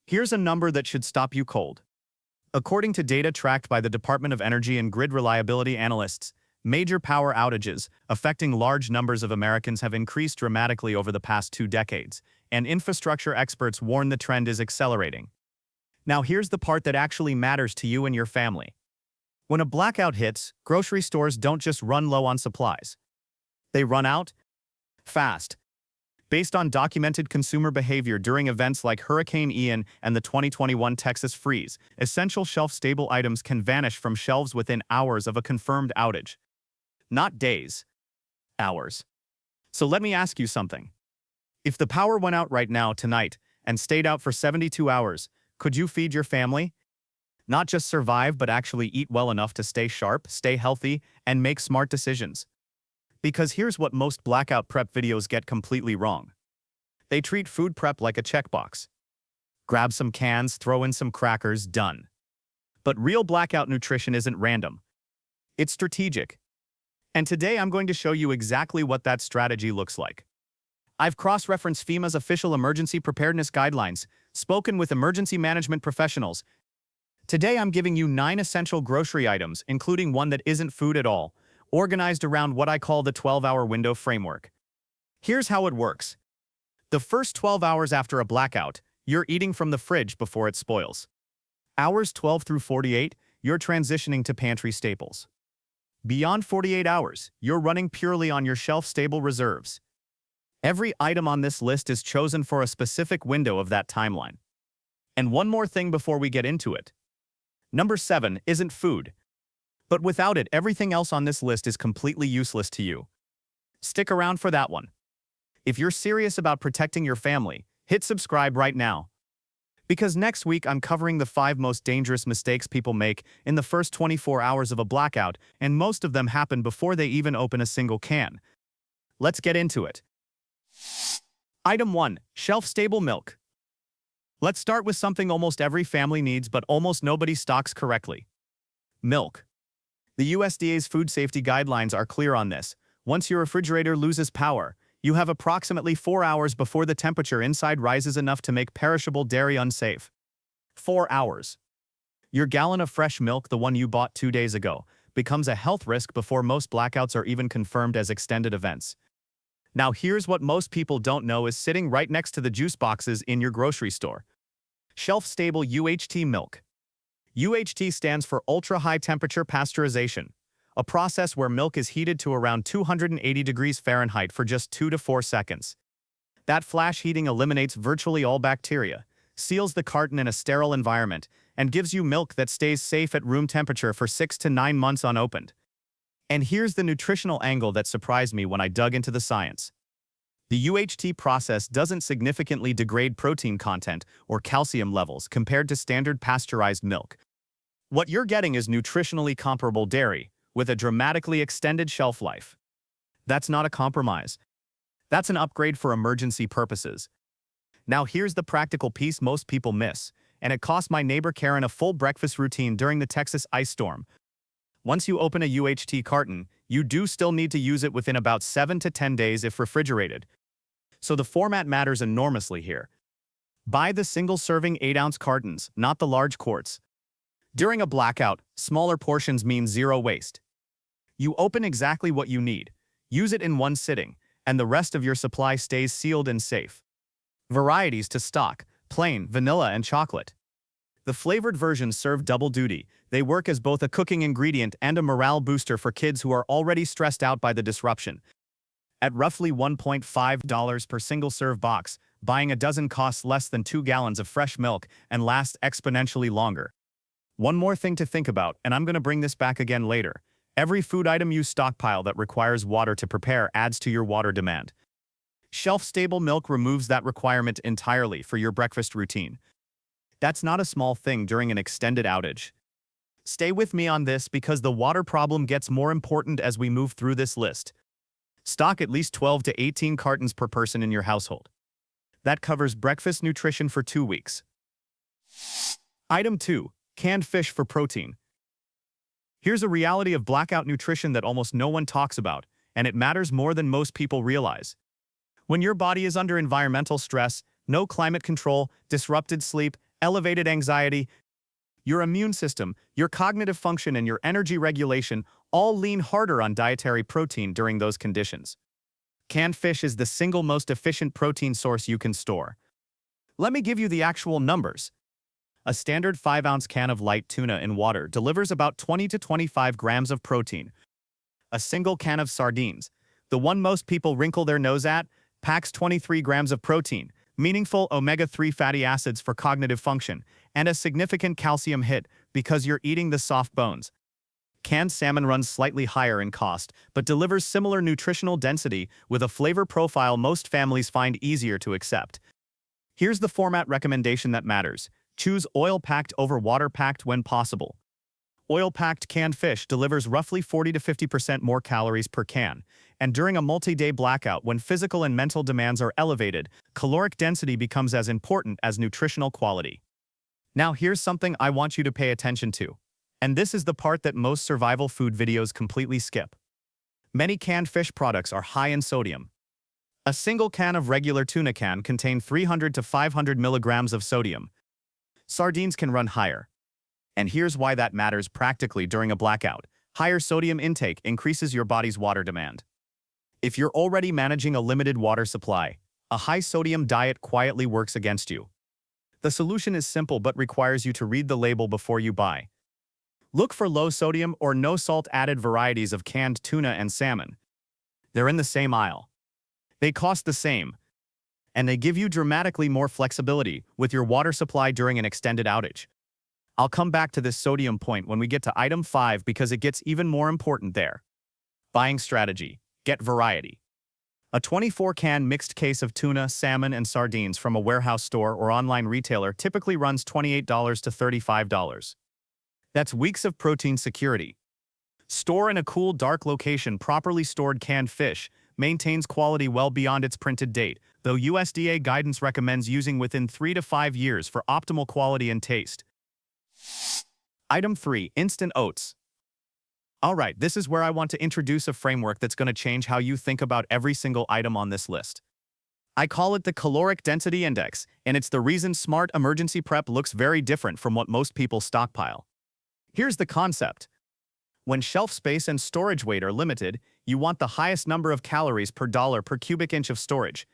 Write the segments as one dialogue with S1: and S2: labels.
S1: Here's a number that should stop you cold. According to data tracked by the Department of Energy and grid reliability analysts, major power outages affecting large numbers of Americans have increased dramatically over the past 2 decades, and infrastructure experts warn the trend is accelerating. Now here's the part that actually matters to you and your family. When a blackout hits, grocery stores don't just run low on supplies. They run out fast. Based on documented consumer behavior during events like Hurricane Ian and the 2021 Texas freeze, essential shelf-stable items can vanish from shelves within hours of a confirmed outage. Not days, hours. So let me ask you something. If the power went out right now, tonight, and stayed out for 72 hours, could you feed your family? Not just survive, but actually eat well enough to stay sharp, stay healthy, and make smart decisions. Because here's what most blackout prep videos get completely wrong. They treat food prep like a checkbox. Grab some cans, throw in some crackers, done. But real blackout nutrition isn't random. It's strategic. And today I'm going to show you exactly what that strategy looks like. I've cross-referenced FEMA's official emergency preparedness guidelines, spoken with emergency management professionals. Today I'm giving you 9 essential grocery items, including one that isn't food at all, organized around what I call the 12-hour window framework. Here's how it works. The first 12 hours after a blackout, you're eating from the fridge before it spoils. Hours 12 through 48, you're transitioning to pantry staples. Beyond 48 hours, you're running purely on your shelf-stable reserves. Every item on this list is chosen for a specific window of that timeline. And one more thing before we get into it. Number 7 isn't food. But without it, everything else on this list is completely useless to you. Stick around for that one. If you're serious about protecting your family, hit subscribe right now. Because next week I'm covering the 5 most dangerous mistakes people make in the first 24 hours of a blackout, and most of them happen before they even open a single can. Let's get into it. Item 1. Shelf-stable milk. Let's start with something almost every family needs but almost nobody stocks correctly. Milk. The USDA's food safety guidelines are clear on this. Once your refrigerator loses power, you have approximately 4 hours before the temperature inside rises enough to make perishable dairy unsafe. 4 hours. Your gallon of fresh milk, the one you bought 2 days ago, becomes a health risk before most blackouts are even confirmed as extended events. Now here's what most people don't know is sitting right next to the juice boxes in your grocery store. Shelf-stable UHT milk. UHT stands for ultra-high temperature pasteurization, a process where milk is heated to around 280 degrees Fahrenheit for just 2 to 4 seconds. That flash heating eliminates virtually all bacteria, seals the carton in a sterile environment, and gives you milk that stays safe at room temperature for 6 to 9 months unopened. And here's the nutritional angle that surprised me when I dug into the science. The UHT process doesn't significantly degrade protein content or calcium levels compared to standard pasteurized milk. What you're getting is nutritionally comparable dairy, with a dramatically extended shelf life. That's not a compromise. That's an upgrade for emergency purposes. Now here's the practical piece most people miss, and it cost my neighbor Karen a full breakfast routine during the Texas ice storm. Once you open a UHT carton, you do still need to use it within about 7 to 10 days if refrigerated. So the format matters enormously here. Buy the single-serving 8-ounce cartons, not the large quarts. During a blackout, smaller portions mean zero waste. You open exactly what you need, use it in one sitting, and the rest of your supply stays sealed and safe. Varieties to stock: plain, vanilla, and chocolate. The flavored versions serve double duty. They work as both a cooking ingredient and a morale booster for kids who are already stressed out by the disruption. At roughly $1.5 per single-serve box, buying a dozen costs less than 2 gallons of fresh milk and lasts exponentially longer. One more thing to think about, and I'm going to bring this back again later. Every food item you stockpile that requires water to prepare adds to your water demand. Shelf-stable milk removes that requirement entirely for your breakfast routine. That's not a small thing during an extended outage. Stay with me on this because the water problem gets more important as we move through this list. Stock at least 12 to 18 cartons per person in your household. That covers breakfast nutrition for 2 weeks. Item 2. Canned fish for protein. Here's a reality of blackout nutrition that almost no one talks about, and it matters more than most people realize. When your body is under environmental stress, no climate control, disrupted sleep, elevated anxiety, your immune system, your cognitive function, and your energy regulation all lean harder on dietary protein during those conditions. Canned fish is the single most efficient protein source you can store. Let me give you the actual numbers. A standard 5-ounce can of light tuna in water delivers about 20 to 25 grams of protein. A single can of sardines, the one most people wrinkle their nose at, packs 23 grams of protein, meaningful omega-3 fatty acids for cognitive function, and a significant calcium hit because you're eating the soft bones. Canned salmon runs slightly higher in cost, but delivers similar nutritional density with a flavor profile most families find easier to accept. Here's the format recommendation that matters. Choose oil-packed over water-packed when possible. Oil-packed canned fish delivers roughly 40 to 50% more calories per can, and during a multi-day blackout when physical and mental demands are elevated, caloric density becomes as important as nutritional quality. Now here's something I want you to pay attention to. And this is the part that most survival food videos completely skip. Many canned fish products are high in sodium. A single can of regular tuna can contain 300 to 500 milligrams of sodium. Sardines can run higher. And here's why that matters practically during a blackout. Higher sodium intake increases your body's water demand. If you're already managing a limited water supply, a high-sodium diet quietly works against you. The solution is simple but requires you to read the label before you buy. Look for low-sodium or no-salt added varieties of canned tuna and salmon. They're in the same aisle. They cost the same, and they give you dramatically more flexibility with your water supply during an extended outage. I'll come back to this sodium point when we get to item 5 because it gets even more important there. Buying strategy. Get variety. A 24-can mixed case of tuna, salmon, and sardines from a warehouse store or online retailer typically runs $28 to $35. That's weeks of protein security. Store in a cool, dark location. Properly stored canned fish maintains quality well beyond its printed date, though USDA guidance recommends using within 3 to 5 years for optimal quality and taste. Item 3. Instant oats. Alright, this is where I want to introduce a framework that's going to change how you think about every single item on this list. I call it the caloric density index, and it's the reason smart emergency prep looks very different from what most people stockpile. Here's the concept. When shelf space and storage weight are limited, you want the highest number of calories per dollar per cubic inch of storage.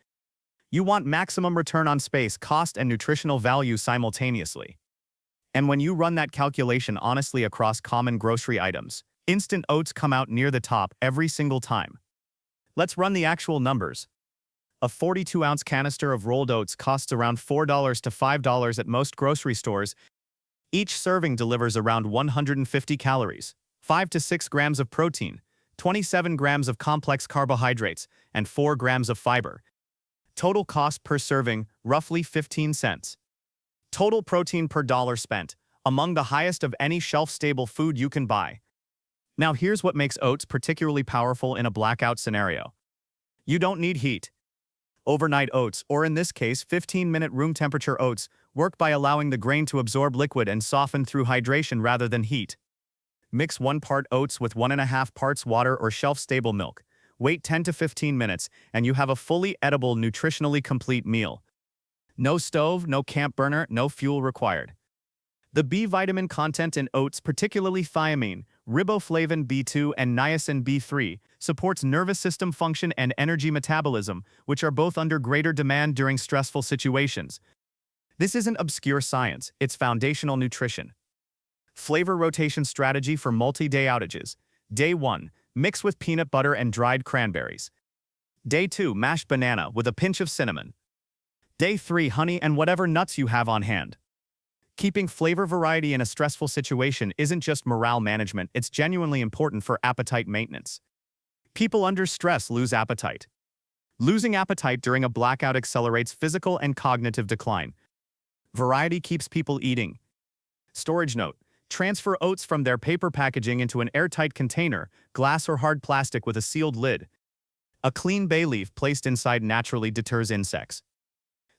S1: You want maximum return on space, cost, and nutritional value simultaneously. And when you run that calculation honestly across common grocery items, instant oats come out near the top every single time. Let's run the actual numbers. A 42-ounce canister of rolled oats costs around $4 to $5 at most grocery stores. Each serving delivers around 150 calories, 5 to 6 grams of protein, 27 grams of complex carbohydrates, and 4 grams of fiber. Total cost per serving, roughly 15 cents. Total protein per dollar spent, among the highest of any shelf-stable food you can buy. Now here's what makes oats particularly powerful in a blackout scenario. You don't need heat. Overnight oats, or in this case 15-minute room temperature oats, work by allowing the grain to absorb liquid and soften through hydration rather than heat. Mix 1 part oats with 1.5 parts water or shelf-stable milk. Wait 10 to 15 minutes, and you have a fully edible, nutritionally complete meal. No stove, no camp burner, no fuel required. The B vitamin content in oats, particularly thiamine, riboflavin B2, and niacin B3, supports nervous system function and energy metabolism, which are both under greater demand during stressful situations. This isn't obscure science, it's foundational nutrition. Flavor rotation strategy for multi-day outages. Day 1, mix with peanut butter and dried cranberries. Day 2, mashed banana with a pinch of cinnamon. Day 3, honey and whatever nuts you have on hand. Keeping flavor variety in a stressful situation isn't just morale management, it's genuinely important for appetite maintenance. People under stress lose appetite. Losing appetite during a blackout accelerates physical and cognitive decline. Variety keeps people eating. Storage note. Transfer oats from their paper packaging into an airtight container, glass or hard plastic with a sealed lid. A clean bay leaf placed inside naturally deters insects.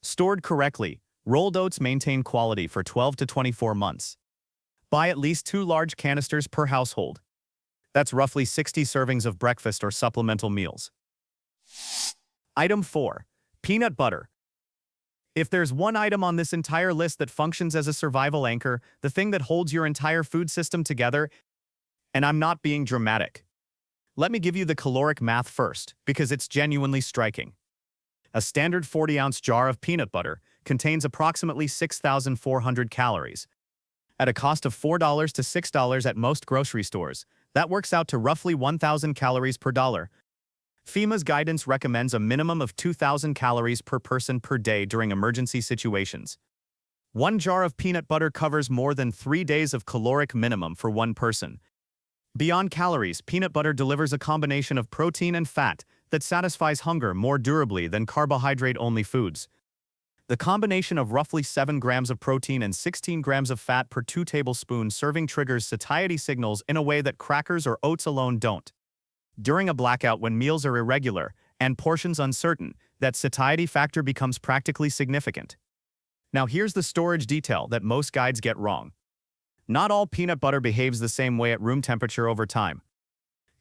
S1: Stored correctly, rolled oats maintain quality for 12 to 24 months. Buy at least 2 large canisters per household. That's roughly 60 servings of breakfast or supplemental meals. Item 4. Peanut butter. If there's one item on this entire list that functions as a survival anchor, the thing that holds your entire food system together, and I'm not being dramatic. Let me give you the caloric math first, because it's genuinely striking. A standard 40-ounce jar of peanut butter contains approximately 6,400 calories. At a cost of $4 to $6 at most grocery stores, that works out to roughly 1,000 calories per dollar. FEMA's guidance recommends a minimum of 2,000 calories per person per day during emergency situations. One jar of peanut butter covers more than 3 days of caloric minimum for one person. Beyond calories, peanut butter delivers a combination of protein and fat that satisfies hunger more durably than carbohydrate-only foods. The combination of roughly 7 grams of protein and 16 grams of fat per 2 tablespoons serving triggers satiety signals in a way that crackers or oats alone don't. During a blackout, when meals are irregular and portions uncertain, that satiety factor becomes practically significant. Now here's the storage detail that most guides get wrong. Not all peanut butter behaves the same way at room temperature over time.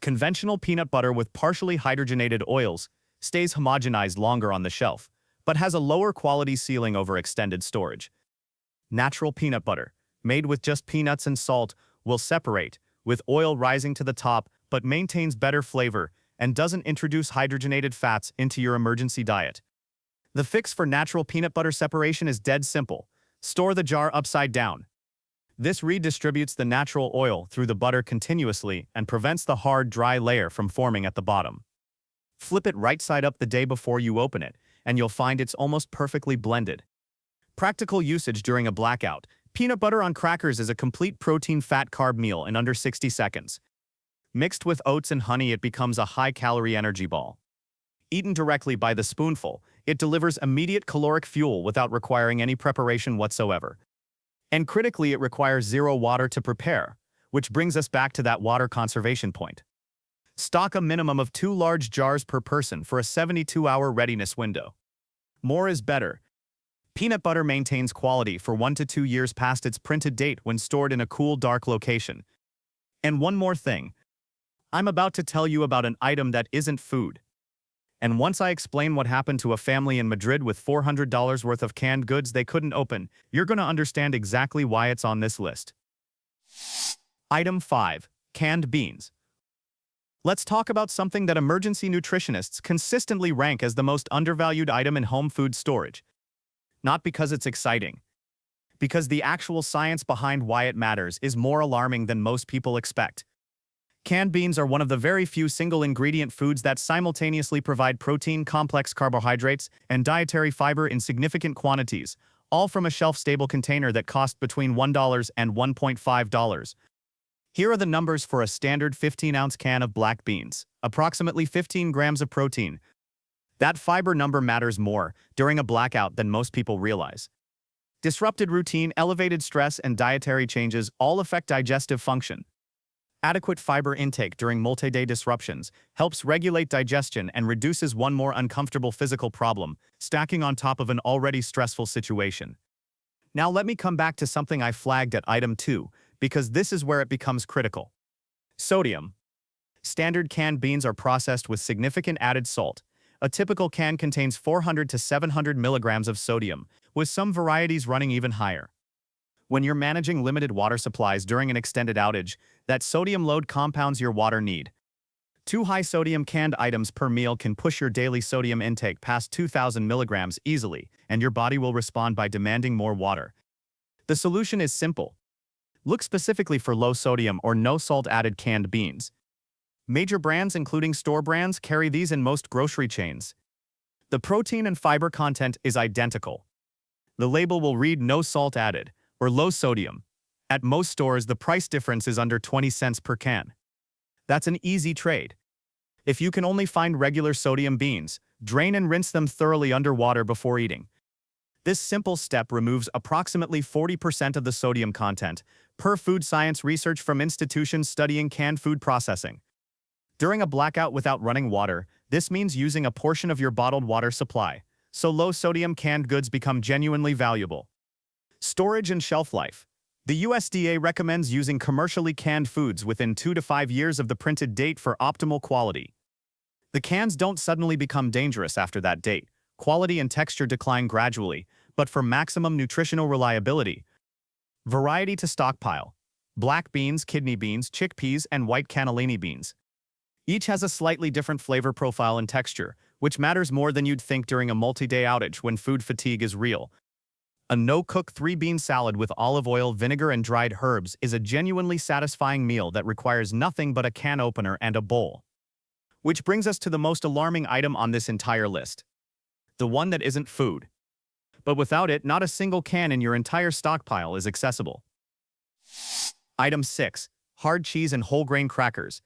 S1: Conventional peanut butter with partially hydrogenated oils stays homogenized longer on the shelf, but has a lower quality ceiling over extended storage. Natural peanut butter, made with just peanuts and salt, will separate, with oil rising to the top, but maintains better flavor and doesn't introduce hydrogenated fats into your emergency diet. The fix for natural peanut butter separation is dead simple. Store the jar upside down. This redistributes the natural oil through the butter continuously and prevents the hard, dry layer from forming at the bottom. Flip it right side up the day before you open it, and you'll find it's almost perfectly blended. Practical usage during a blackout. Peanut butter on crackers is a complete protein-fat-carb meal in under 60 seconds. Mixed with oats and honey, it becomes a high-calorie energy ball. Eaten directly by the spoonful, it delivers immediate caloric fuel without requiring any preparation whatsoever. And critically, it requires 0 water to prepare, which brings us back to that water conservation point. Stock a minimum of 2 large jars per person for a 72-hour readiness window. More is better. Peanut butter maintains quality for 1 to 2 years past its printed date when stored in a cool, dark location. And one more thing. I'm about to tell you about an item that isn't food. And once I explain what happened to a family in Madrid with $400 worth of canned goods they couldn't open, you're going to understand exactly why it's on this list. Item 5. Canned beans. Let's talk about something that emergency nutritionists consistently rank as the most undervalued item in home food storage. Not because it's exciting. Because the actual science behind why it matters is more alarming than most people expect. Canned beans are one of the very few single-ingredient foods that simultaneously provide protein, complex carbohydrates, and dietary fiber in significant quantities, all from a shelf-stable container that cost between $1 and $1.5. Here are the numbers for a standard 15-ounce can of black beans, approximately 15 grams of protein. That fiber number matters more during a blackout than most people realize. Disrupted routine, elevated stress, and dietary changes all affect digestive function. Adequate fiber intake during multi-day disruptions helps regulate digestion and reduces one more uncomfortable physical problem, stacking on top of an already stressful situation. Now let me come back to something I flagged at item 2, because this is where it becomes critical. Sodium. Standard canned beans are processed with significant added salt. A typical can contains 400 to 700 milligrams of sodium, with some varieties running even higher. When you're managing limited water supplies during an extended outage, that sodium load compounds your water need. 2 high-sodium canned items per meal can push your daily sodium intake past 2,000 milligrams easily, and your body will respond by demanding more water. The solution is simple. Look specifically for low-sodium or no-salt-added canned beans. Major brands, including store brands, carry these in most grocery chains. The protein and fiber content is identical. The label will read no salt added, or low sodium. At most stores, the price difference is under 20 cents per can. That's an easy trade. If you can only find regular sodium beans, drain and rinse them thoroughly under water before eating. This simple step removes approximately 40% of the sodium content, per food science research from institutions studying canned food processing. During a blackout without running water, this means using a portion of your bottled water supply, so low-sodium canned goods become genuinely valuable. Storage and shelf life. The USDA recommends using commercially canned foods within 2 to 5 years of the printed date for optimal quality. The cans don't suddenly become dangerous after that date. Quality and texture decline gradually, but for maximum nutritional reliability. Variety to stockpile: black beans, kidney beans, chickpeas, and white cannellini beans. Each has a slightly different flavor profile and texture, which matters more than you'd think during a multi-day outage when food fatigue is real. A no-cook 3-bean salad with olive oil, vinegar, and dried herbs is a genuinely satisfying meal that requires nothing but a can opener and a bowl. Which brings us to the most alarming item on this entire list. The one that isn't food. But without it, not a single can in your entire stockpile is accessible. Item 6. Hard cheese and whole grain crackers.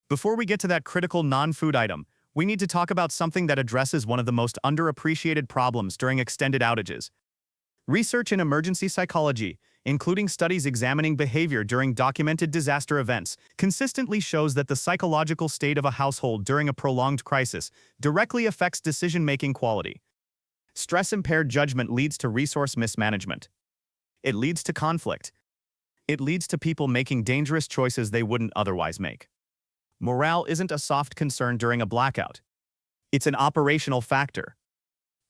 S1: Before we get to that critical non-food item, we need to talk about something that addresses one of the most underappreciated problems during extended outages. Research in emergency psychology, including studies examining behavior during documented disaster events, consistently shows that the psychological state of a household during a prolonged crisis directly affects decision-making quality. Stress-impaired judgment leads to resource mismanagement. It leads to conflict. It leads to people making dangerous choices they wouldn't otherwise make. Morale isn't a soft concern during a blackout. It's an operational factor.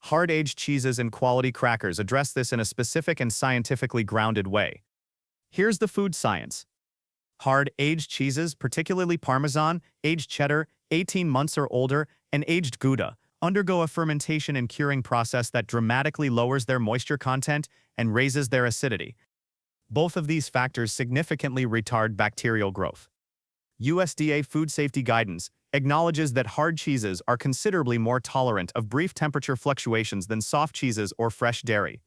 S1: Hard-aged cheeses and quality crackers address this in a specific and scientifically grounded way. Here's the food science. Hard-aged cheeses, particularly Parmesan, aged cheddar, 18 months or older, and aged Gouda, undergo a fermentation and curing process that dramatically lowers their moisture content and raises their acidity. Both of these factors significantly retard bacterial growth. USDA food safety guidance acknowledges that hard cheeses are considerably more tolerant of brief temperature fluctuations than soft cheeses or fresh dairy.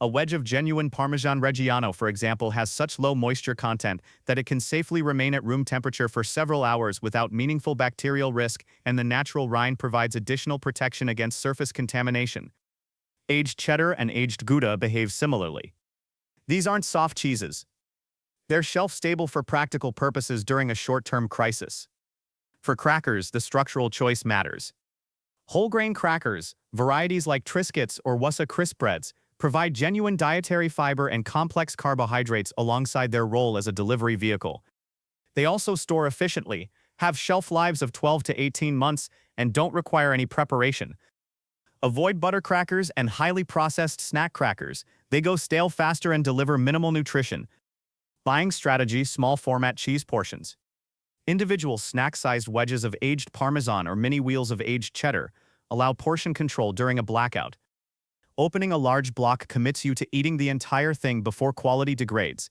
S1: A wedge of genuine Parmesan Reggiano, for example, has such low moisture content that it can safely remain at room temperature for several hours without meaningful bacterial risk, and the natural rind provides additional protection against surface contamination. Aged cheddar and aged Gouda behave similarly. These aren't soft cheeses. They're shelf-stable for practical purposes during a short-term crisis. For crackers, the structural choice matters. Whole grain crackers, varieties like Triscuits or Wassa crisp breads, provide genuine dietary fiber and complex carbohydrates alongside their role as a delivery vehicle. They also store efficiently, have shelf lives of 12 to 18 months, and don't require any preparation. Avoid butter crackers and highly processed snack crackers. They go stale faster and deliver minimal nutrition. Buying strategy: small format cheese portions. Individual snack-sized wedges of aged Parmesan or mini wheels of aged cheddar allow portion control during a blackout. Opening a large block commits you to eating the entire thing before quality degrades.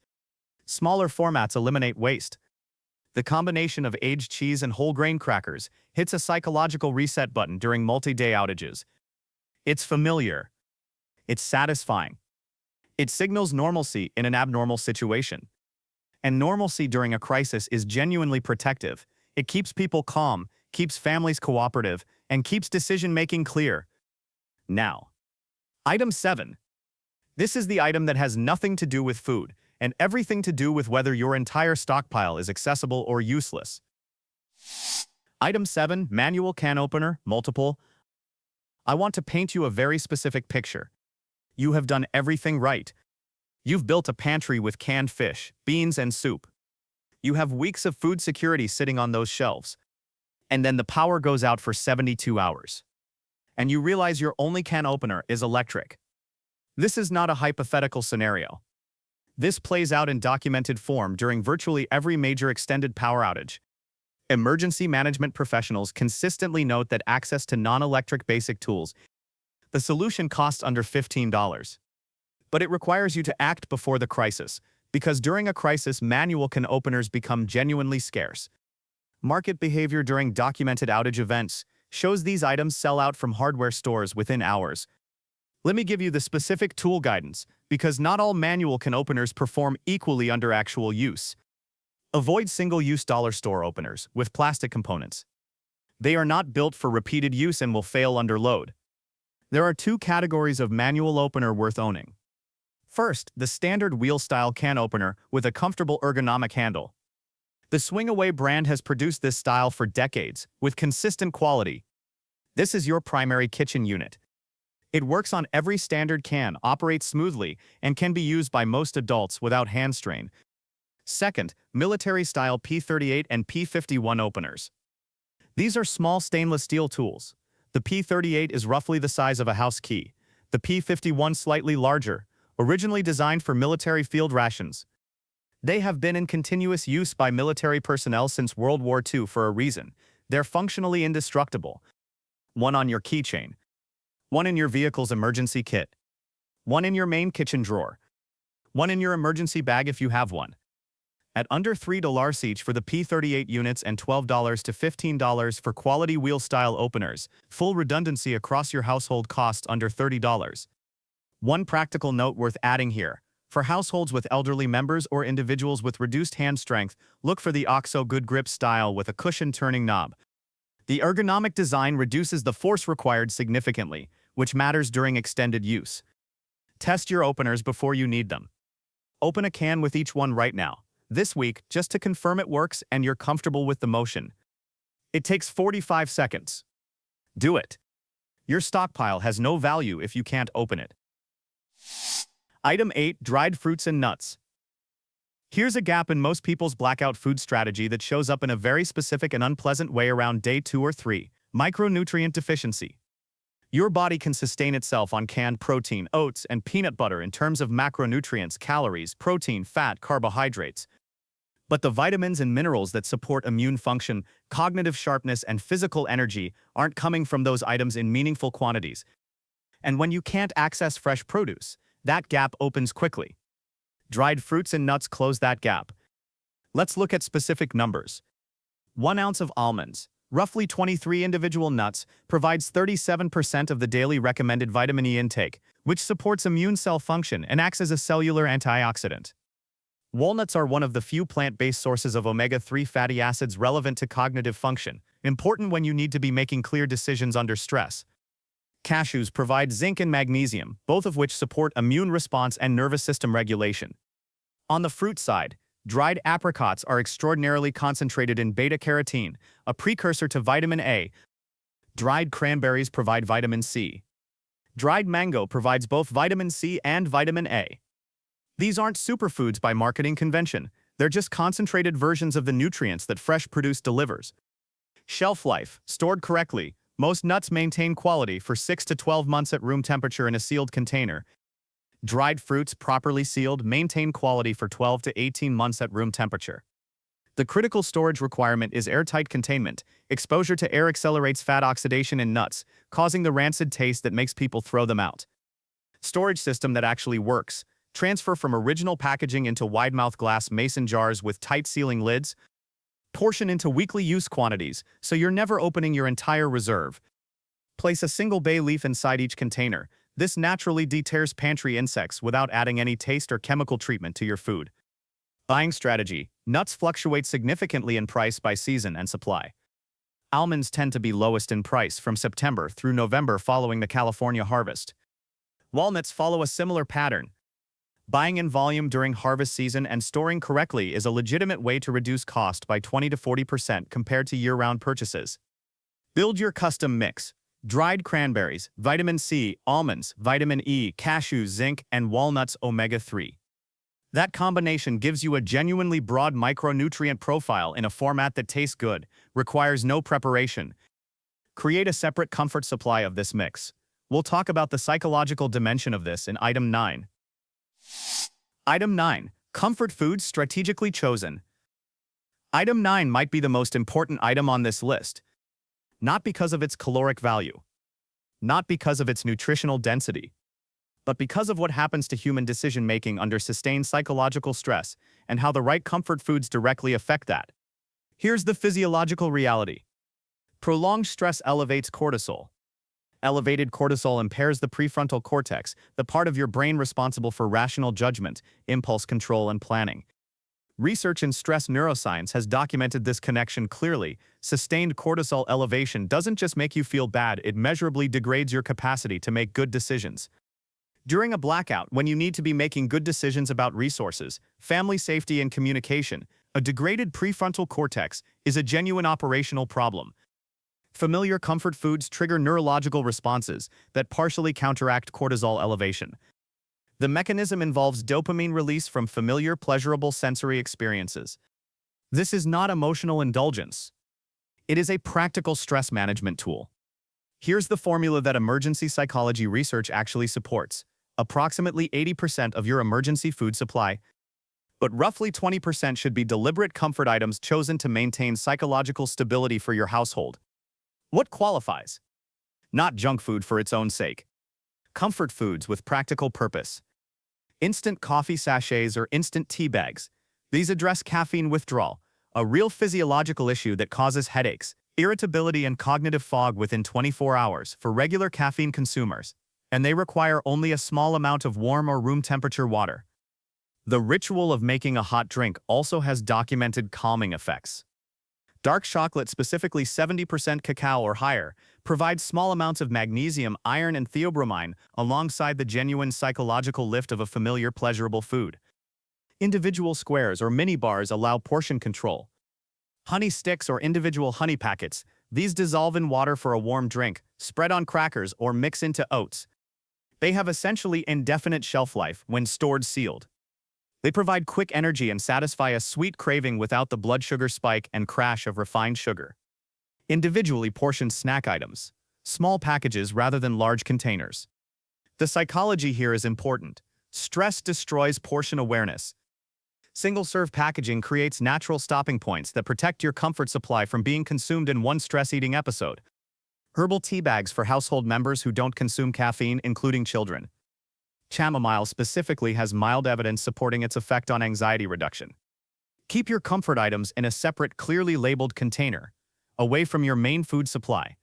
S1: Smaller formats eliminate waste. The combination of aged cheese and whole grain crackers hits a psychological reset button during multi-day outages. It's familiar. It's satisfying. It signals normalcy in an abnormal situation. And normalcy during a crisis is genuinely protective. It keeps people calm, keeps families cooperative, and keeps decision-making clear. Now, item 7. This is the item that has nothing to do with food, and everything to do with whether your entire stockpile is accessible or useless. Item 7, manual can opener, multiple. I want to paint you a very specific picture. You have done everything right. You've built a pantry with canned fish, beans, and soup. You have weeks of food security sitting on those shelves. And then the power goes out for 72 hours. And you realize your only can opener is electric. This is not a hypothetical scenario. This plays out in documented form during virtually every major extended power outage. Emergency management professionals consistently note that access to non-electric basic tools, the solution costs under $15. But it requires you to act before the crisis, because during a crisis, manual can openers become genuinely scarce. Market behavior during documented outage events shows these items sell out from hardware stores within hours. Let me give you the specific tool guidance, because not all manual can openers perform equally under actual use. Avoid single-use dollar store openers with plastic components. They are not built for repeated use and will fail under load. There are 2 categories of manual opener worth owning. First, the standard wheel-style can opener with a comfortable ergonomic handle. The Swingaway brand has produced this style for decades, with consistent quality. This is your primary kitchen unit. It works on every standard can, operates smoothly, and can be used by most adults without hand strain. Second, military-style P38 and P51 openers. These are small stainless steel tools. The P38 is roughly the size of a house key. The P-51 slightly larger, originally designed for military field rations. They have been in continuous use by military personnel since World War II for a reason. They're functionally indestructible. One on your keychain. One in your vehicle's emergency kit. One in your main kitchen drawer. One in your emergency bag if you have one. At under $3 each for the P38 units and $12 to $15 for quality wheel-style openers, full redundancy across your household costs under $30. One practical note worth adding here. For households with elderly members or individuals with reduced hand strength, look for the OXO Good Grip style with a cushion turning knob. The ergonomic design reduces the force required significantly, which matters during extended use. Test your openers before you need them. Open a can with each one right now, this week, just to confirm it works and you're comfortable with the motion. It takes 45 seconds. Do it. Your stockpile has no value if you can't open it. Item 8. Dried fruits and nuts. Here's a gap in most people's blackout food strategy that shows up in a very specific and unpleasant way around day 2 or 3. Micronutrient deficiency. Your body can sustain itself on canned protein, oats, and peanut butter in terms of macronutrients, calories, protein, fat, carbohydrates. But the vitamins and minerals that support immune function, cognitive sharpness, and physical energy aren't coming from those items in meaningful quantities. And when you can't access fresh produce, that gap opens quickly. Dried fruits and nuts close that gap. Let's look at specific numbers. 1 ounce of almonds, roughly 23 individual nuts, provides 37% of the daily recommended vitamin E intake, which supports immune cell function and acts as a cellular antioxidant. Walnuts are one of the few plant-based sources of omega-3 fatty acids relevant to cognitive function, important when you need to be making clear decisions under stress. Cashews provide zinc and magnesium, both of which support immune response and nervous system regulation. On the fruit side, dried apricots are extraordinarily concentrated in beta-carotene, a precursor to vitamin A. Dried cranberries provide vitamin C. Dried mango provides both vitamin C and vitamin A. These aren't superfoods by marketing convention. They're just concentrated versions of the nutrients that fresh produce delivers. Shelf life, stored correctly. Most nuts maintain quality for 6 to 12 months at room temperature in a sealed container. Dried fruits, properly sealed, maintain quality for 12 to 18 months at room temperature. The critical storage requirement is airtight containment. Exposure to air accelerates fat oxidation in nuts, causing the rancid taste that makes people throw them out. Storage system that actually works. Transfer from original packaging into wide-mouth glass mason jars with tight sealing lids. Portion into weekly use quantities, so you're never opening your entire reserve. Place a single bay leaf inside each container. This naturally deters pantry insects without adding any taste or chemical treatment to your food. Buying strategy. Nuts fluctuate significantly in price by season and supply. Almonds tend to be lowest in price from September through November following the California harvest. Walnuts follow a similar pattern. Buying in volume during harvest season and storing correctly is a legitimate way to reduce cost by 20 to 40% compared to year-round purchases. Build your custom mix. Dried cranberries, vitamin C, almonds, vitamin E, cashews, zinc, and walnuts omega-3. That combination gives you a genuinely broad micronutrient profile in a format that tastes good, requires no preparation. Create a separate comfort supply of this mix. We'll talk about the psychological dimension of this in Item 9. Item 9. Comfort foods strategically chosen. Item 9 might be the most important item on this list. Not because of its caloric value. Not because of its nutritional density. But because of what happens to human decision-making under sustained psychological stress and how the right comfort foods directly affect that. Here's the physiological reality. Prolonged stress elevates cortisol. Elevated cortisol impairs the prefrontal cortex, the part of your brain responsible for rational judgment, impulse control, and planning. Research in stress neuroscience has documented this connection clearly. Sustained cortisol elevation doesn't just make you feel bad, it measurably degrades your capacity to make good decisions. During a blackout, when you need to be making good decisions about resources, family safety, and communication, a degraded prefrontal cortex is a genuine operational problem. Familiar comfort foods trigger neurological responses that partially counteract cortisol elevation. The mechanism involves dopamine release from familiar, pleasurable sensory experiences. This is not emotional indulgence. It is a practical stress management tool. Here's the formula that emergency psychology research actually supports. Approximately 80% of your emergency food supply, but roughly 20% should be deliberate comfort items chosen to maintain psychological stability for your household. What qualifies? Not junk food for its own sake. Comfort foods with practical purpose. Instant coffee sachets or instant tea bags. These address caffeine withdrawal, a real physiological issue that causes headaches, irritability, and cognitive fog within 24 hours for regular caffeine consumers, and they require only a small amount of warm or room temperature water. The ritual of making a hot drink also has documented calming effects. Dark chocolate, specifically 70% cacao or higher, provides small amounts of magnesium, iron, and theobromine alongside the genuine psychological lift of a familiar, pleasurable food. Individual squares or mini bars allow portion control. Honey sticks or individual honey packets, these dissolve in water for a warm drink, spread on crackers, or mix into oats. They have essentially indefinite shelf life when stored sealed. They provide quick energy and satisfy a sweet craving without the blood sugar spike and crash of refined sugar. Individually portioned snack items, small packages rather than large containers. The psychology here is important. Stress destroys portion awareness. Single-serve packaging creates natural stopping points that protect your comfort supply from being consumed in one stress-eating episode. Herbal tea bags for household members who don't consume caffeine, including children. Chamomile specifically has mild evidence supporting its effect on anxiety reduction. Keep your comfort items in a separate, clearly labeled container, away from your main food supply.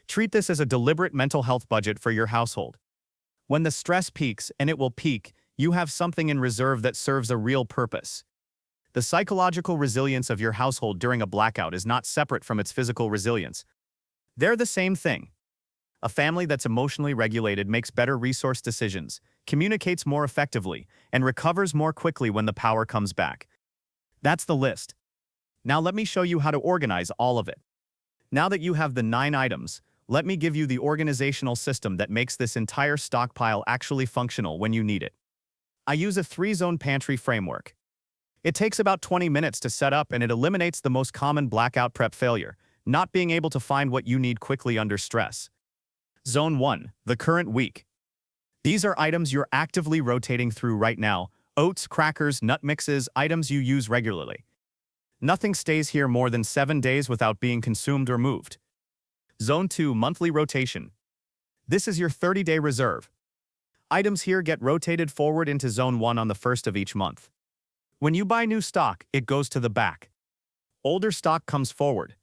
S1: Treat this as a deliberate mental health budget for your household. When the stress peaks, and it will peak, you have something in reserve that serves a real purpose. The psychological resilience of your household during a blackout is not separate from its physical resilience. They're the same thing. A family that's emotionally regulated makes better resource decisions, communicates more effectively, and recovers more quickly when the power comes back. That's the list. Now let me show you how to organize all of it. Now that you have the 9 items, let me give you the organizational system that makes this entire stockpile actually functional when you need it. I use a 3-zone pantry framework. It takes about 20 minutes to set up, and it eliminates the most common blackout prep failure, not being able to find what you need quickly under stress. Zone 1, the current week. These are items you're actively rotating through right now: oats, crackers, nut mixes, items you use regularly. Nothing stays here more than 7 days without being consumed or moved. Zone 2, monthly rotation. This is your 30-day reserve. Items here get rotated forward into Zone 1 on the 1st of each month. When you buy new stock, it goes to the back. Older stock comes forward.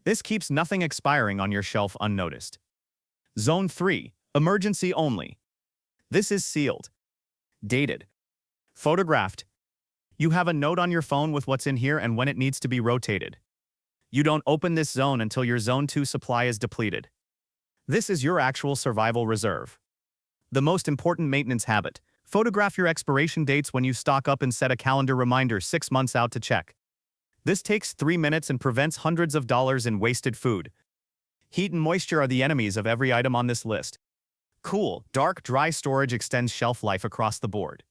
S1: This keeps nothing expiring on your shelf unnoticed. Zone 3, emergency only. This is sealed, dated, photographed. You have a note on your phone with what's in here and when it needs to be rotated. You don't open this zone until your Zone 2 supply is depleted. This is your actual survival reserve. The most important maintenance habit: photograph your expiration dates when you stock up and set a calendar reminder 6 months out to check. This takes 3 minutes and prevents hundreds of dollars in wasted food. Heat and moisture are the enemies of every item on this list. Cool, dark, dry storage extends shelf life across the board.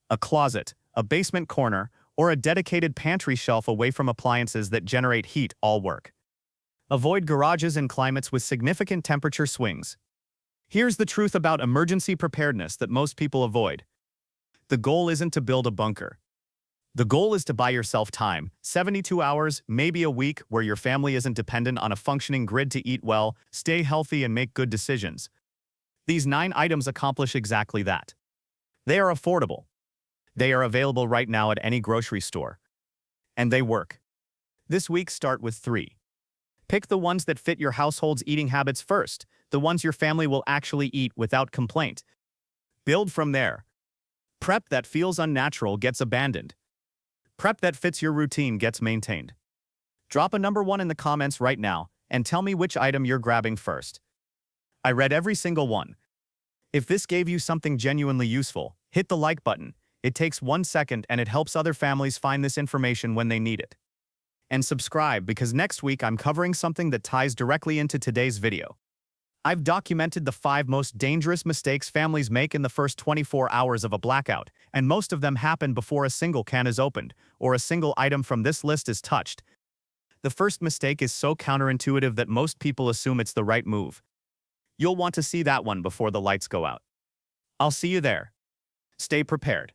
S1: A closet, a basement corner, or a dedicated pantry shelf away from appliances that generate heat all work. Avoid garages and climates with significant temperature swings. Here's the truth about emergency preparedness that most people avoid. The goal isn't to build a bunker. The goal is to buy yourself time, 72 hours, maybe a week, where your family isn't dependent on a functioning grid to eat well, stay healthy, and make good decisions. These 9 items accomplish exactly that. They are affordable. They are available right now at any grocery store. And they work. This week, start with 3. Pick the ones that fit your household's eating habits first, the ones your family will actually eat without complaint. Build from there. Prep that feels unnatural gets abandoned. Prep that fits your routine gets maintained. Drop a number 1 in the comments right now and tell me which item you're grabbing first. I read every single one. If this gave you something genuinely useful, hit the like button. It takes 1 second and it helps other families find this information when they need it. And subscribe, because next week I'm covering something that ties directly into today's video. I've documented the 5 most dangerous mistakes families make in the first 24 hours of a blackout, and most of them happen before a single can is opened or a single item from this list is touched. The first mistake is so counterintuitive that most people assume it's the right move. You'll want to see that one before the lights go out. I'll see you there. Stay prepared.